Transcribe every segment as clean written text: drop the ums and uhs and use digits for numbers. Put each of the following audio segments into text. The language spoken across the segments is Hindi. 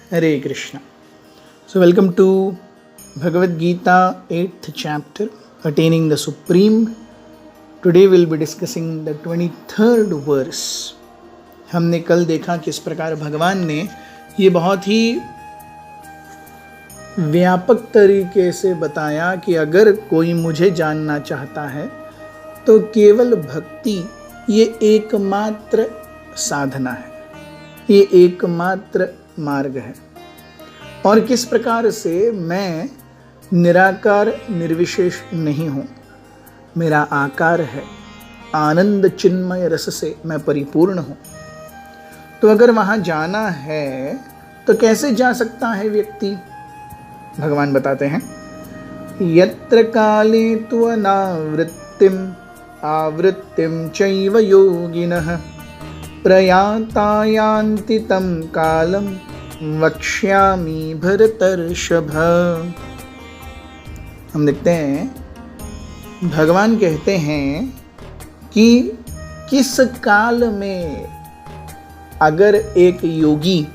Hare Krishna. So welcome to Bhagavad Gita 8th chapter, Attaining the Supreme. Today we'll be discussing the 23rd verse. हमने कल देखा किस प्रकार भगवान ने ये बहुत ही व्यापक तरीके से बताया कि अगर कोई मुझे जानना चाहता है तो केवल भक्ति ये एकमात्र साधना है, ये एकमात्र मार्ग है। और किस प्रकार से मैं निराकार निर्विशेष नहीं हूँ, मेरा आकार है, आनंद चिन्मय रस से मैं परिपूर्ण हूँ। तो अगर वहाँ जाना है तो कैसे जा सकता है व्यक्ति? भगवान बताते हैं, यत्र काले तु अनावृत्तिम आवृत्तिम चैव योगिनः प्रयाता यान्ति तं कालं वक्ष्यामि भरतर्षभ। हम देखते हैं भगवान कहते हैं कि किस काल में अगर एक योगी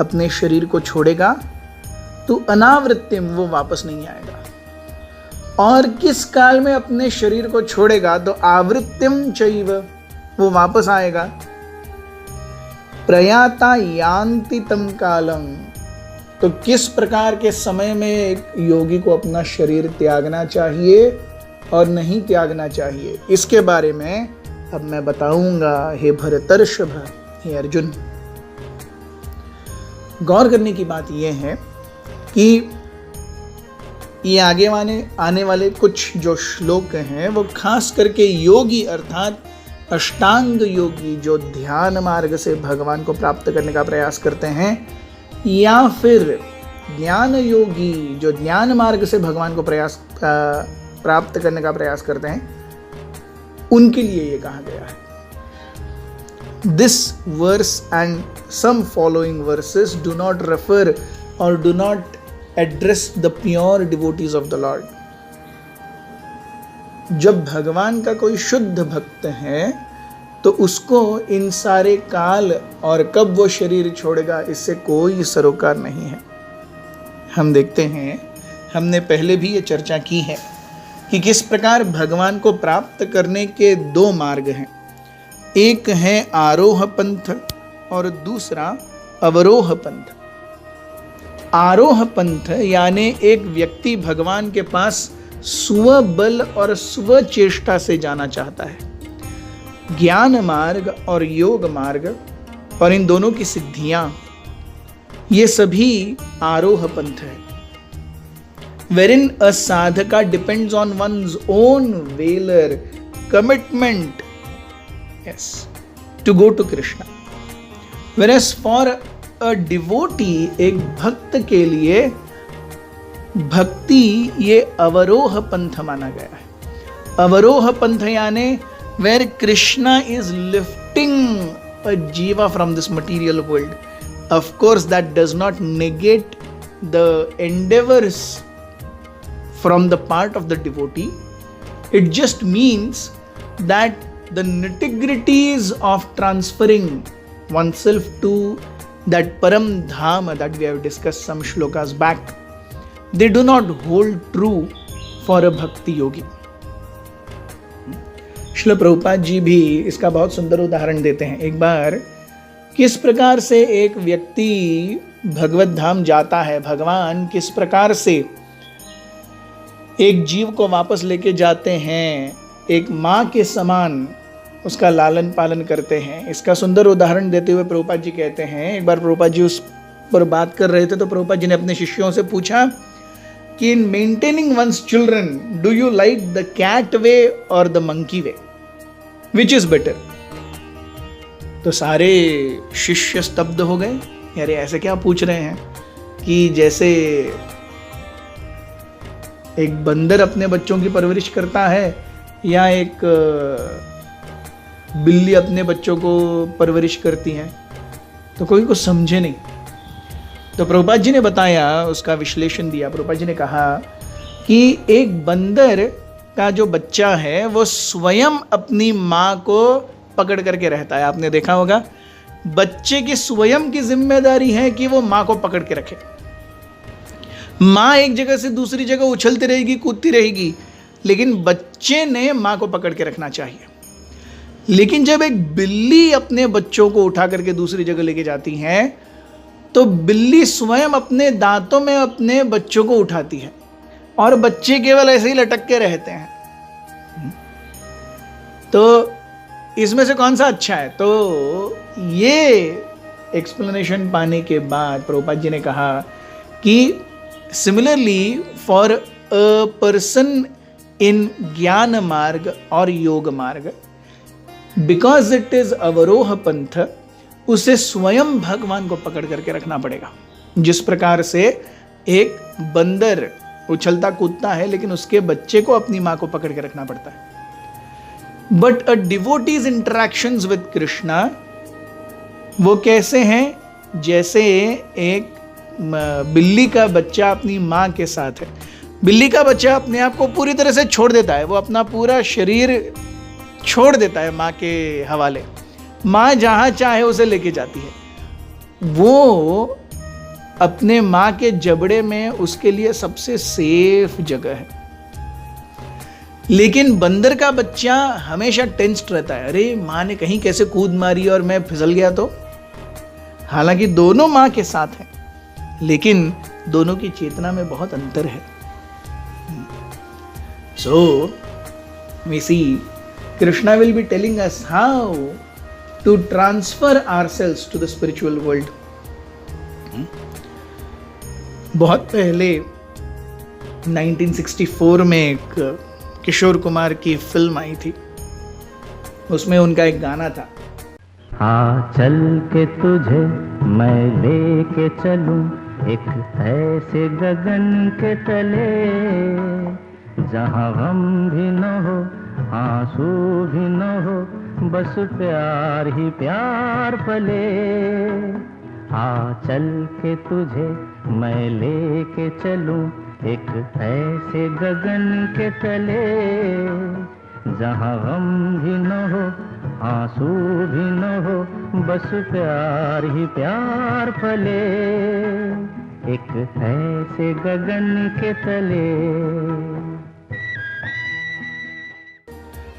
अपने शरीर को छोड़ेगा तो अनावृत्तिम वो वापस नहीं आएगा, और किस काल में अपने शरीर को छोड़ेगा तो आवृत्तिम चैव वो वापस आएगा। प्रयाता यान्ति तं कालम, तो किस प्रकार के समय में एक योगी को अपना शरीर त्यागना चाहिए और नहीं त्यागना चाहिए, इसके बारे में अब मैं बताऊंगा। हे भरतर्षभ, हे अर्जुन, गौर करने की बात यह है कि ये आने वाले कुछ जो श्लोक हैं वो खास करके योगी अर्थात अष्टांग योगी जो ध्यान मार्ग से भगवान को प्राप्त करने का प्रयास करते हैं, या फिर ज्ञान योगी जो ज्ञान मार्ग से भगवान को प्राप्त करने का प्रयास करते हैं, उनके लिए ये कहा गया है। This verse and some following verses do not refer और do not address the pure devotees of the lord. जब भगवान का कोई शुद्ध भक्त है तो उसको इन सारे काल और कब वो शरीर छोड़ेगा इससे कोई सरोकार नहीं है। हम देखते हैं, हमने पहले भी ये चर्चा की है कि किस प्रकार भगवान को प्राप्त करने के दो मार्ग हैं। एक है आरोह पंथ और दूसरा अवरोह पंथ। आरोह पंथ यानी एक व्यक्ति भगवान के पास स्वबल और स्वचेष्टा से जाना चाहता है। ज्ञान मार्ग और योग मार्ग और इन दोनों की सिद्धियां ये सभी आरोह पंथ है, wherein a sadhaka depends on one's own valor, commitment, yes, to go to Krishna. Whereas for a devotee, एक भक्त के लिए भक्ति ये अवरोह पंथ माना गया है। अवरोह पंथ यानी where Krishna is lifting a jiva from this material world. Of course, that does not negate the endeavors from the part of the devotee. It just means that the nitty-gritties of transferring oneself to that Param Dham that we have discussed some shlokas back, they do not hold true for a bhakti yogi. Srila Prabhupada ji भी इसका बहुत सुंदर उदाहरण देते हैं। एक बार किस प्रकार से एक व्यक्ति भगवत धाम जाता है, भगवान किस प्रकार से एक जीव को वापस लेके जाते हैं, एक माँ के समान उसका लालन पालन करते हैं। इसका सुंदर उदाहरण देते हुए प्रभुपाद जी कहते हैं, एक बार प्रभुपाद जी उस पर बात कर रहे थे तो प्रभुपाद जी ने अपने शिष्यों से पूछा कि in maintaining one's children do you like the cat way और the monkey way, which is better? तो सारे शिष्य स्तब्ध हो गए। यार ऐसे क्या पूछ रहे हैं कि जैसे एक बंदर अपने बच्चों की परवरिश करता है या एक बिल्ली अपने बच्चों को परवरिश करती है, तो कोई कुछ समझे नहीं। तो प्रभुपाद जी ने बताया, उसका विश्लेषण दिया। प्रभुपाद जी ने कहा कि एक बंदर का जो बच्चा है वो स्वयं अपनी माँ को पकड़ करके रहता है। आपने देखा होगा बच्चे की स्वयं की जिम्मेदारी है कि वो माँ को पकड़ के रखे। माँ एक जगह से दूसरी जगह उछलती रहेगी, कूदती रहेगी, लेकिन बच्चे ने माँ को पकड़ के रखना चाहिए। लेकिन जब एक बिल्ली अपने बच्चों को उठा करके दूसरी जगह लेके जाती है, तो बिल्ली स्वयं अपने दांतों में अपने बच्चों को उठाती है और बच्चे केवल ऐसे ही लटक के रहते हैं। तो इसमें से कौन सा अच्छा है? तो ये एक्सप्लेनेशन पाने के बाद प्रभुपाद जी ने कहा कि similarly for a person in ज्ञान मार्ग और योग मार्ग, बिकॉज इट इज अवरोह पंथ, उसे स्वयं भगवान को पकड़ करके रखना पड़ेगा। जिस प्रकार से एक बंदर उछलता कूदता है लेकिन उसके बच्चे को अपनी माँ को पकड़ के रखना पड़ता है। But a devotees interactions with Krishna वो कैसे हैं? जैसे एक बिल्ली का बच्चा अपनी माँ के साथ है। बिल्ली का बच्चा अपने आप को पूरी तरह से छोड़ देता है, वो अपना पूरा शरीर छोड़ देता है माँ के हवाले। माँ जहाँ चाहे उसे लेके जाती है। वो अपने माँ के जबड़े में उसके लिए सबसे सेफ जगह है। लेकिन बंदर का बच्चा हमेशा टेंस्ड रहता है, अरे माँ ने कहीं कैसे कूद मारी और मैं फिसल गया तो। हालांकि दोनों माँ के साथ हैं, लेकिन दोनों की चेतना में बहुत अंतर है। So we see Krishna will be telling us how to transfer ourselves to the spiritual world. बहुत पहले 1964 में एक किशोर कुमार की फिल्म आई थी, उसमें उनका एक गाना था, हाँ चल के तुझे मैं लेके चलूं एक ऐसे गगन के तले, जहाँ गम भी न हो आंसू भी न हो, बस प्यार ही प्यार पले। हाँ चल के तुझे मैं लेके चलूं एक ऐसे गगन के तले, जहाँ गम भी न हो आंसू भी न हो, बस प्यार ही प्यार पले, एक ऐसे गगन के तले।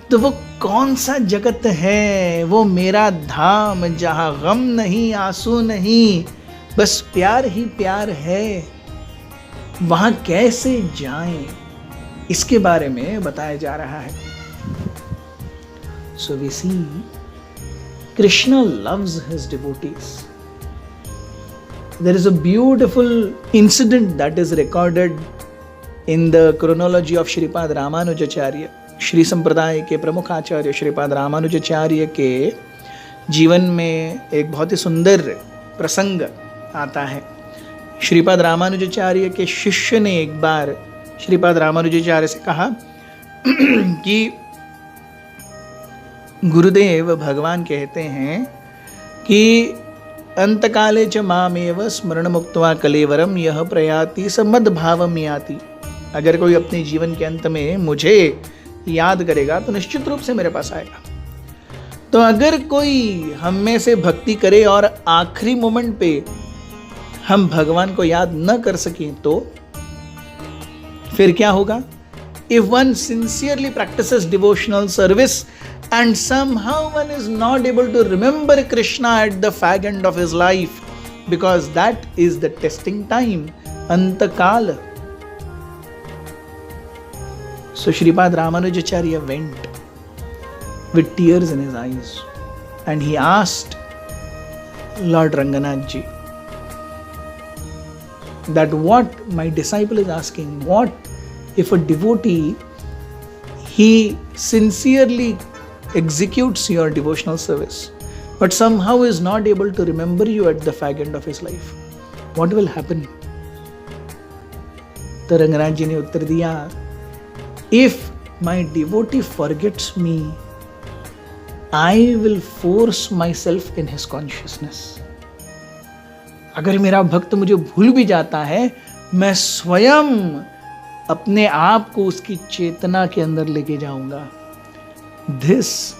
तो वो कौन सा जगत है? वो मेरा धाम जहाँ गम नहीं आंसू नहीं, बस प्यार ही प्यार है। वहां कैसे जाएं, इसके बारे में बताया जा रहा है। So we see Krishna loves his devotees. There is a beautiful incident that is recorded in the chronology of Shripad Ramanujacharya. Shri संप्रदाय के प्रमुख आचार्य श्रीपाद रामानुजाचार्य के जीवन में एक बहुत ही सुंदर प्रसंग आता है। श्रीपाद रामानुजाचार्य के शिष्य ने एक बार श्रीपाद रामानुजाचार्य से कहा कि गुरुदेव भगवान कहते हैं कि अंतकाले च मामेव स्मरण मुक्त्वा कलेवरम यह प्रयाति स मद्भावम याति। अगर कोई अपने जीवन के अंत में मुझे याद करेगा तो निश्चित रूप से मेरे पास आएगा। तो अगर कोई हम में से भक्ति करे और आखिरी मोमेंट पे हम भगवान को याद न कर सकें तो फिर क्या होगा? If one sincerely practices devotional service and somehow one is not able to remember Krishna at the fag end of his life, because that is the testing time, Antakal. So Shripad Ramanujacharya went with tears in his eyes and he asked Lord Ranganath ji that what my disciple is asking, what if a devotee, he sincerely executes your devotional service but somehow is not able to remember you at the fag end of his life, what will happen? तो रंगनाथ जी ने उत्तर दिया, if my devotee forgets me, I will force myself in his consciousness. अगर मेरा भक्त मुझे भूल भी जाता है, मैं स्वयं अपने आप को उसकी चेतना के अंदर लेके जाऊंगा। This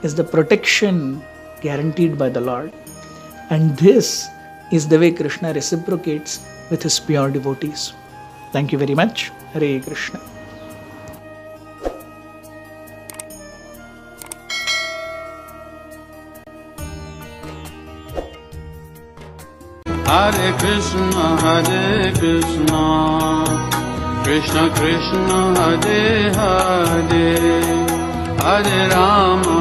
is the protection guaranteed by the Lord. And this is the way Krishna reciprocates with his pure devotees. Thank you very much. Hare Krishna. Hare Krishna, Krishna Krishna, Hare Hare, Hare Rama,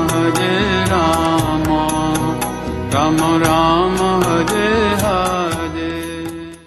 Rama Rama, Hare